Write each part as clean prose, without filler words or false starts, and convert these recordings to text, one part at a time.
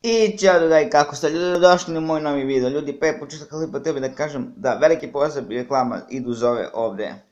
I ćao drugari, kako ste ljudi došli na moj novi video. Ljudi, pre početka klipa treba da kažem da veliki pozdrav i reklama idu uz ove ovdje.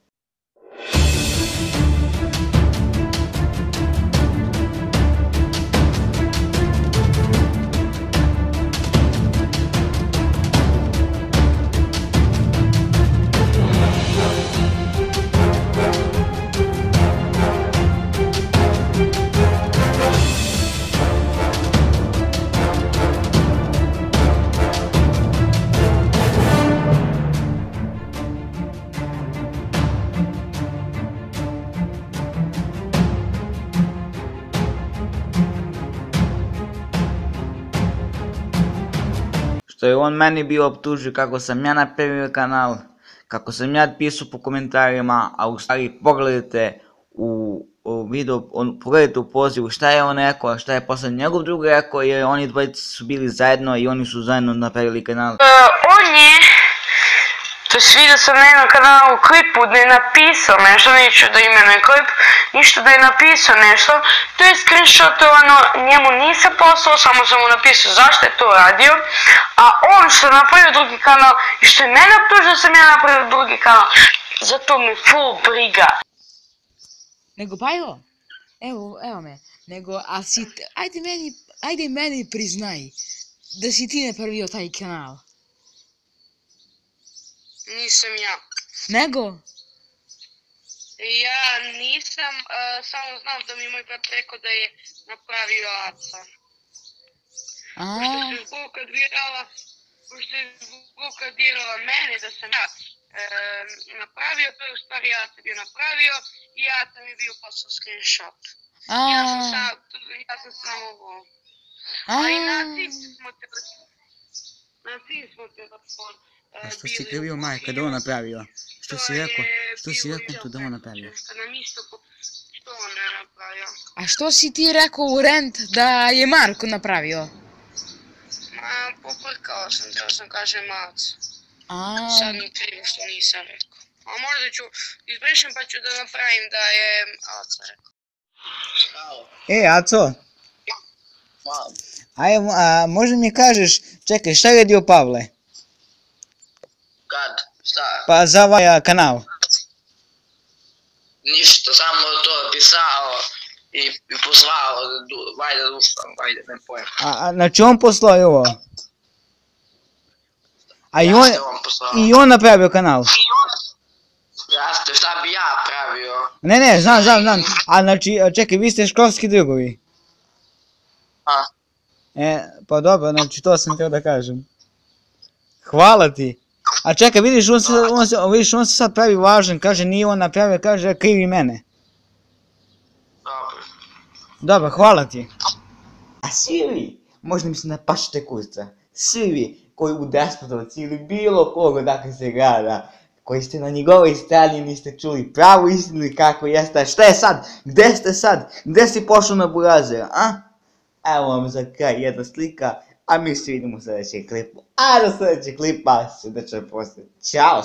Što je on meni bio optužio kako sam ja napravio kanal, kako sam ja pisao po komentarima, a u stvari pogledajte u video, pogledajte u pozivu šta je on rekao, šta je posle njegov drug rekao, jer oni dvojice su bili zajedno i oni su zajedno napravili kanal. On je, to je vidio sam na jednom kanalu klipu da je napisao nešto, neću da imenujem klip, ništa da je napisao nešto, to je screenshotovano, njemu nisam poslao, samo sam mu napisao zašto je to radio, a on što je napravio drugi kanal i što je mene optužio da sam ja napravio drugi kanal, zato me full briga. Nego Bajlo, evo me, nego, ajde meni priznaj da si ti napravio taj kanal. Nisam ja. Nego? Ja nisam, samo znam da mi moj brat rekao da je napravio Aca. Pošto je Vuka dirala mene da sam ja napravio, to je u stvari Aca bio napravio i Aca mi je bio poslao screenshot. Ja sam samo ovo. A i na tim smo telefon. A što si krivio majka da on napravio? Što si rekao to da on napravio? Što on je napravio? A što si ti rekao u rent da je Marko napravio? Poprkao sam, trebao sam kažem Aca. Sad mi krivo što nisam rekao. A možda ću izbrišem pa ću da napravim da je Aca rekao. Aco? Aj, možda mi kažeš, čekaj, šta je radio Pavle? Kad? Šta? Pa za ovaj kanal. Ništa, samo to pisao i poslao, vajde dušam, vajde, ne pojem. Znači on poslao i ovo? A i on napravio kanal? Jeste, šta bi ja pravio? Ne, znam. A znači, čekaj, vi ste školski drugovi? Pa dobro, znači to sam htio da kažem. Hvala ti. A čekaj, vidiš, on se sad pravi važan, kaže nije on napravio, kaže krivi mene. Dobro, hvala ti. A svi vi, možda mi se napašite kurca, svi vi koji u Despotovci ili bilo koga dakle se grada, koji ste na njegovoj strani niste čuli pravu istinu i kako jeste, šta je sad, gde ste sad, gde si pošao na burazera, a? Evo vam za kraj jedna slika, a mi se vidimo u sljedećem klipu. A do sljedećeg klipa se da će poslije. Ćao!